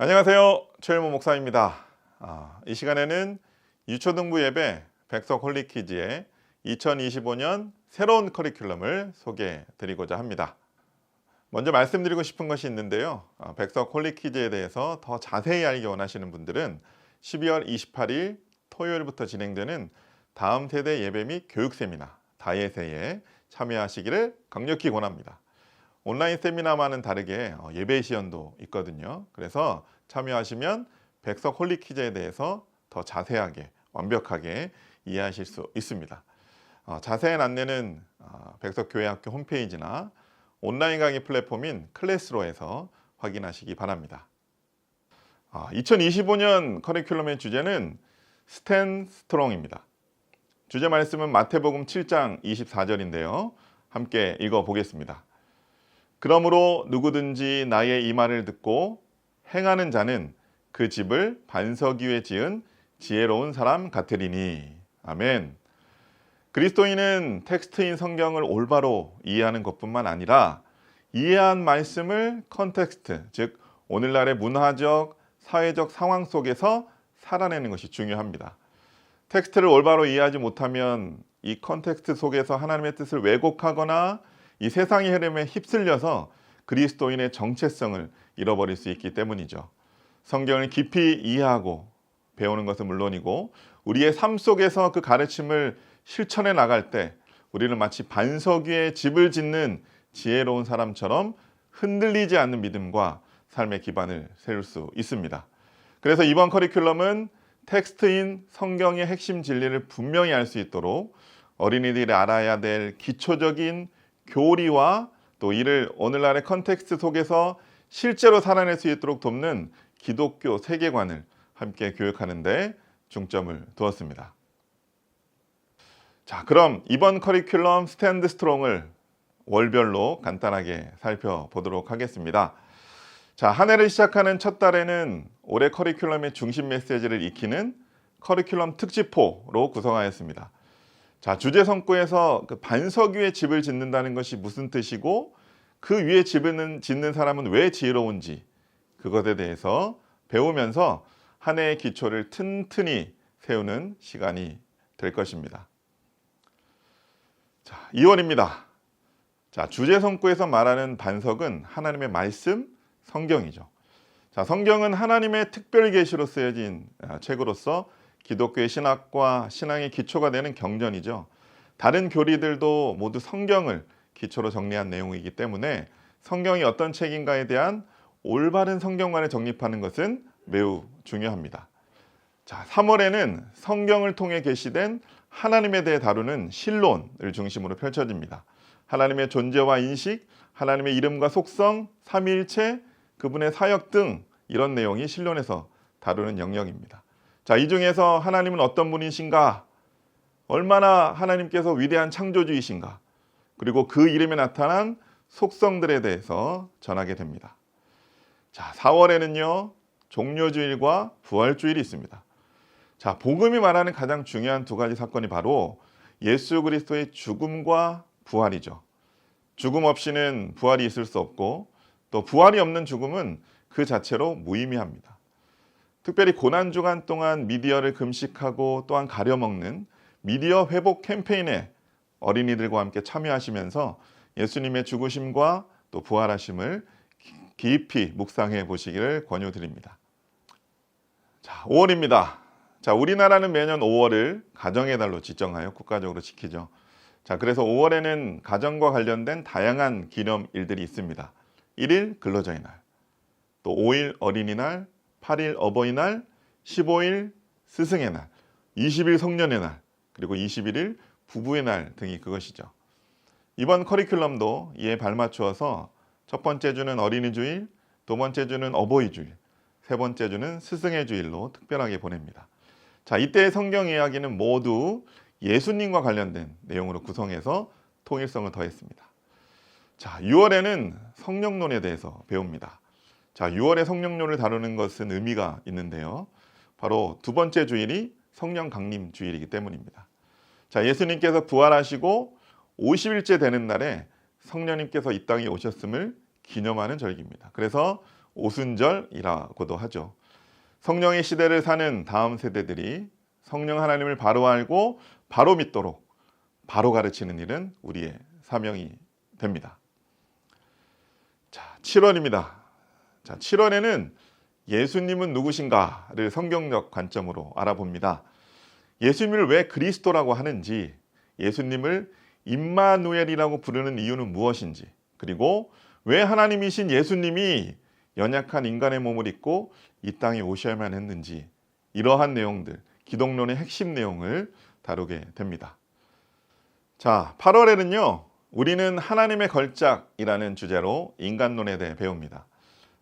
안녕하세요. 최일모 목사입니다. 이 시간에는 유초등부 예배 백석 홀리키즈의 2025년 새로운 커리큘럼을 소개해 드리고자 합니다. 먼저 말씀드리고 싶은 것이 있는데요. 백석 홀리키즈에 대해서 더 자세히 알기 원하시는 분들은 12월 28일 토요일부터 진행되는 다음 세대 예배 및 교육 세미나 다예세에 참여하시기를 강력히 권합니다. 온라인 세미나와는 다르게 예배 시연도 있거든요. 그래서 참여하시면 백석 홀리키즈에 대해서 더 자세하게 완벽하게 이해하실 수 있습니다. 자세한 안내는 백석교회학교 홈페이지나 온라인 강의 플랫폼인 클래스로에서 확인하시기 바랍니다. 2025년 커리큘럼의 주제는 스탠드 스트롱입니다. 주제 말씀은 마태복음 7장 24절인데요. 함께 읽어보겠습니다. 그러므로 누구든지 나의 이 말을 듣고 행하는 자는 그 집을 반석 위에 지은 지혜로운 사람 같으리니. 아멘. 그리스도인은 텍스트인 성경을 올바로 이해하는 것뿐만 아니라 이해한 말씀을 컨텍스트, 즉 오늘날의 문화적, 사회적 상황 속에서 살아내는 것이 중요합니다. 텍스트를 올바로 이해하지 못하면 이 컨텍스트 속에서 하나님의 뜻을 왜곡하거나 이 세상의 흐름에 휩쓸려서 그리스도인의 정체성을 잃어버릴 수 있기 때문이죠. 성경을 깊이 이해하고 배우는 것은 물론이고 우리의 삶 속에서 그 가르침을 실천해 나갈 때 우리는 마치 반석 위에 집을 짓는 지혜로운 사람처럼 흔들리지 않는 믿음과 삶의 기반을 세울 수 있습니다. 그래서 이번 커리큘럼은 텍스트인 성경의 핵심 진리를 분명히 알 수 있도록 어린이들이 알아야 될 기초적인 교리와 또 이를 오늘날의 컨텍스트 속에서 실제로 살아낼 수 있도록 돕는 기독교 세계관을 함께 교육하는 데 중점을 두었습니다. 자, 그럼 이번 커리큘럼 스탠드 스트롱을 월별로 간단하게 살펴보도록 하겠습니다. 자, 한 해를 시작하는 첫 달에는 올해 커리큘럼의 중심 메시지를 익히는 커리큘럼 특집호로 구성하였습니다. 자, 주제 성구에서 그 반석 위에 집을 짓는다는 것이 무슨 뜻이고 그 위에 집을 짓는 사람은 왜 지혜로운지 그것에 대해서 배우면서 한 해의 기초를 튼튼히 세우는 시간이 될 것입니다. 자, 2월입니다. 자, 주제 성구에서 말하는 반석은 하나님의 말씀, 성경이죠. 자, 성경은 하나님의 특별 계시로 쓰여진 책으로서 기독교의 신학과 신앙의 기초가 되는 경전이죠. 다른 교리들도 모두 성경을 기초로 정리한 내용이기 때문에 성경이 어떤 책인가에 대한 올바른 성경관을 정립하는 것은 매우 중요합니다. 자, 3월에는 성경을 통해 계시된 하나님에 대해 다루는 신론을 중심으로 펼쳐집니다. 하나님의 존재와 인식, 하나님의 이름과 속성, 삼위일체, 그분의 사역 등 이런 내용이 신론에서 다루는 영역입니다. 자, 이 중에서 하나님은 어떤 분이신가? 얼마나 하나님께서 위대한 창조주이신가? 그리고 그 이름에 나타난 속성들에 대해서 전하게 됩니다. 자, 4월에는요. 종료주일과 부활주일이 있습니다. 자, 복음이 말하는 가장 중요한 두 가지 사건이 바로 예수 그리스도의 죽음과 부활이죠. 죽음 없이는 부활이 있을 수 없고 또 부활이 없는 죽음은 그 자체로 무의미합니다. 특별히 고난주간 동안 미디어를 금식하고 또한 가려먹는 미디어 회복 캠페인에 어린이들과 함께 참여하시면서 예수님의 죽으심과 또 부활하심을 깊이 묵상해 보시기를 권유드립니다. 자, 5월입니다. 자, 우리나라는 매년 5월을 가정의 달로 지정하여 국가적으로 지키죠. 자, 그래서 5월에는 가정과 관련된 다양한 기념일들이 있습니다. 1일 근로자의 날, 또 5일 어린이날, 8일 어버이날, 15일 스승의 날, 20일 성년의 날, 그리고 21일 부부의 날 등이 그것이죠. 이번 커리큘럼도 이에 발맞추어서 첫 번째 주는 어린이 주일, 두 번째 주는 어버이 주일, 세 번째 주는 스승의 주일로 특별하게 보냅니다. 자, 이때의 성경 이야기는 모두 예수님과 관련된 내용으로 구성해서 통일성을 더했습니다. 자, 6월에는 성령론에 대해서 배웁니다. 자, 6월에 성령론을 다루는 것은 의미가 있는데요. 바로 두 번째 주일이 성령 강림 주일이기 때문입니다. 자, 예수님께서 부활하시고 50일째 되는 날에 성령님께서 이 땅에 오셨음을 기념하는 절기입니다. 그래서 오순절이라고도 하죠. 성령의 시대를 사는 다음 세대들이 성령 하나님을 바로 알고 바로 믿도록 바로 가르치는 일은 우리의 사명이 됩니다. 자, 7월입니다. 자, 7월에는 예수님은 누구신가를 성경적 관점으로 알아봅니다. 예수님을 왜 그리스도라고 하는지, 예수님을 임마누엘이라고 부르는 이유는 무엇인지, 그리고 왜 하나님이신 예수님이 연약한 인간의 몸을 입고 이 땅에 오셔야만 했는지, 이러한 내용들, 기독론의 핵심 내용을 다루게 됩니다. 자, 8월에는요, 우리는 하나님의 걸작이라는 주제로 인간론에 대해 배웁니다.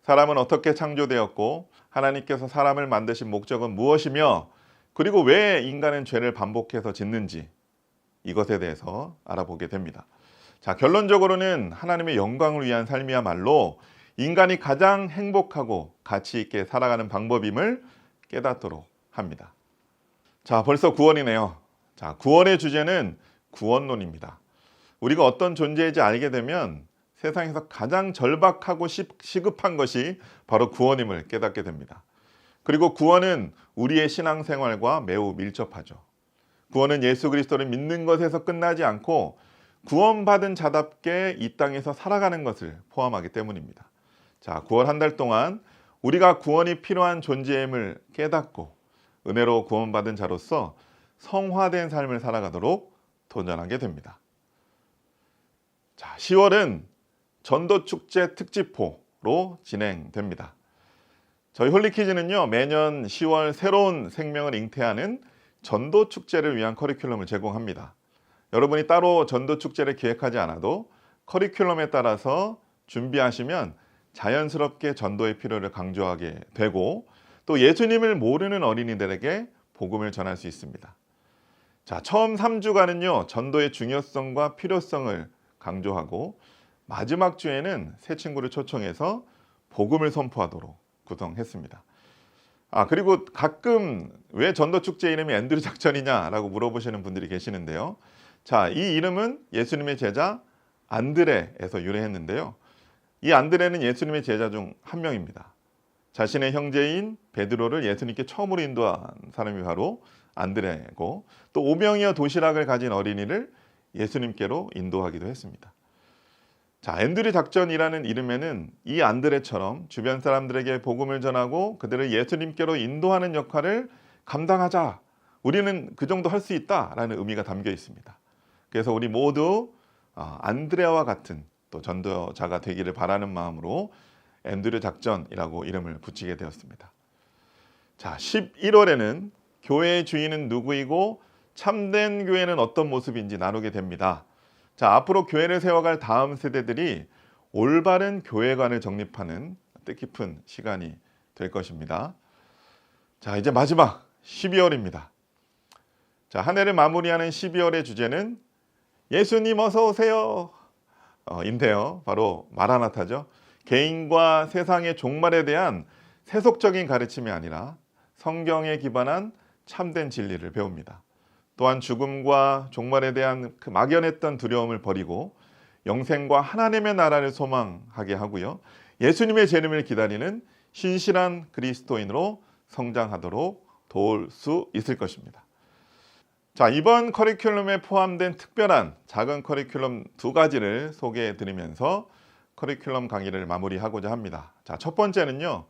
사람은 어떻게 창조되었고 하나님께서 사람을 만드신 목적은 무엇이며, 그리고 왜 인간은 죄를 반복해서 짓는지, 이것에 대해서 알아보게 됩니다. 자, 결론적으로는 하나님의 영광을 위한 삶이야말로 인간이 가장 행복하고 가치 있게 살아가는 방법임을 깨닫도록 합니다. 자, 벌써 9월이네요. 자, 9월의 주제는 구원론입니다. 우리가 어떤 존재인지 알게 되면 세상에서 가장 절박하고 시급한 것이 바로 구원임을 깨닫게 됩니다. 그리고 구원은 우리의 신앙생활과 매우 밀접하죠. 구원은 예수 그리스도를 믿는 것에서 끝나지 않고 구원받은 자답게 이 땅에서 살아가는 것을 포함하기 때문입니다. 자, 9월 한 달 동안 우리가 구원이 필요한 존재임을 깨닫고 은혜로 구원받은 자로서 성화된 삶을 살아가도록 도전하게 됩니다. 자, 10월은 전도축제 특집호로 진행됩니다. 저희 홀리키즈는요, 매년 10월 새로운 생명을 잉태하는 전도축제를 위한 커리큘럼을 제공합니다. 여러분이 따로 전도축제를 기획하지 않아도 커리큘럼에 따라서 준비하시면 자연스럽게 전도의 필요를 강조하게 되고, 또 예수님을 모르는 어린이들에게 복음을 전할 수 있습니다. 자, 처음 3주간은요, 전도의 중요성과 필요성을 강조하고, 마지막 주에는 새 친구를 초청해서 복음을 선포하도록 구성했습니다. 그리고 가끔 왜 전도축제 이름이 앤드류 작전이냐라고 물어보시는 분들이 계시는데요. 자, 이 이름은 예수님의 제자 안드레에서 유래했는데요. 이 안드레는 예수님의 제자 중 한 명입니다. 자신의 형제인 베드로를 예수님께 처음으로 인도한 사람이 바로 안드레고, 또 오병이어 도시락을 가진 어린이를 예수님께로 인도하기도 했습니다. 자, 앤드류 작전이라는 이름에는 이 안드레처럼 주변 사람들에게 복음을 전하고 그들을 예수님께로 인도하는 역할을 감당하자, 우리는 그 정도 할 수 있다라는 의미가 담겨 있습니다. 그래서 우리 모두 안드레와 같은 또 전도자가 되기를 바라는 마음으로 앤드류 작전이라고 이름을 붙이게 되었습니다. 자, 11월에는 교회의 주인은 누구이고 참된 교회는 어떤 모습인지 나누게 됩니다. 자, 앞으로 교회를 세워갈 다음 세대들이 올바른 교회관을 정립하는 뜻깊은 시간이 될 것입니다. 자, 이제 마지막 12월입니다. 자, 한 해를 마무리하는 12월의 주제는 예수님 어서 오세요 인데요. 바로 마라나타죠. 개인과 세상의 종말에 대한 세속적인 가르침이 아니라 성경에 기반한 참된 진리를 배웁니다. 또한 죽음과 종말에 대한 그 막연했던 두려움을 버리고 영생과 하나님의 나라를 소망하게 하고요, 예수님의 재림을 기다리는 신실한 그리스도인으로 성장하도록 도울 수 있을 것입니다. 자, 이번 커리큘럼에 포함된 특별한 작은 커리큘럼 2가지를 소개해 드리면서 커리큘럼 강의를 마무리하고자 합니다. 자, 첫 번째는요,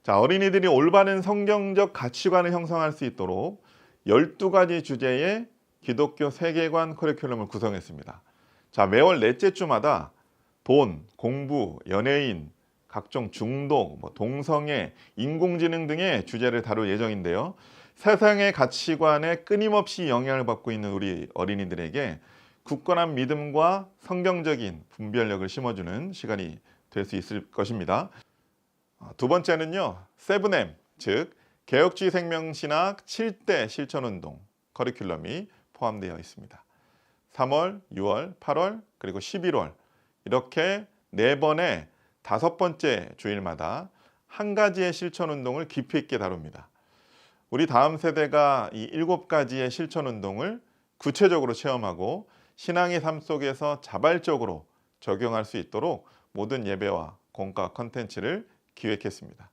자, 어린이들이 올바른 성경적 가치관을 형성할 수 있도록 12가지 주제의 기독교 세계관 커리큘럼을 구성했습니다. 자, 매월 넷째 주마다 돈, 공부, 연예인, 각종 중독, 동성애, 인공지능 등의 주제를 다룰 예정인데요. 세상의 가치관에 끊임없이 영향을 받고 있는 우리 어린이들에게 굳건한 믿음과 성경적인 분별력을 심어주는 시간이 될 수 있을 것입니다. 두 번째는요, 7M, 즉 개혁주의 생명신학 7대 실천운동 커리큘럼이 포함되어 있습니다. 3월, 6월, 8월, 그리고 11월 이렇게 4번의 5번째 주일마다 한 가지의 실천운동을 깊이 있게 다룹니다. 우리 다음 세대가 이 7가지의 실천운동을 구체적으로 체험하고 신앙의 삶 속에서 자발적으로 적용할 수 있도록 모든 예배와 공과 컨텐츠를 기획했습니다.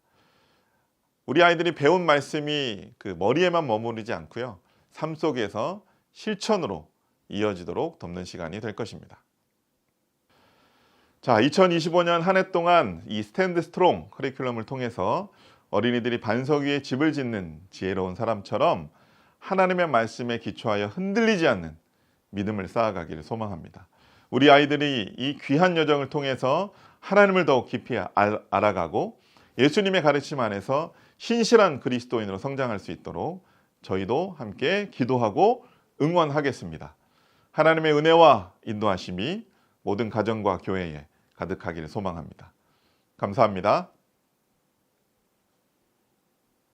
우리 아이들이 배운 말씀이 그 머리에만 머무르지 않고요. 삶 속에서 실천으로 이어지도록 돕는 시간이 될 것입니다. 자, 2025년 한 해 동안 이 스탠드 스트롱 커리큘럼을 통해서 어린이들이 반석 위에 집을 짓는 지혜로운 사람처럼 하나님의 말씀에 기초하여 흔들리지 않는 믿음을 쌓아가기를 소망합니다. 우리 아이들이 이 귀한 여정을 통해서 하나님을 더욱 깊이 알아가고 예수님의 가르침 안에서 신실한 그리스도인으로 성장할 수 있도록 저희도 함께 기도하고 응원하겠습니다. 하나님의 은혜와 인도하심이 모든 가정과 교회에 가득하기를 소망합니다. 감사합니다.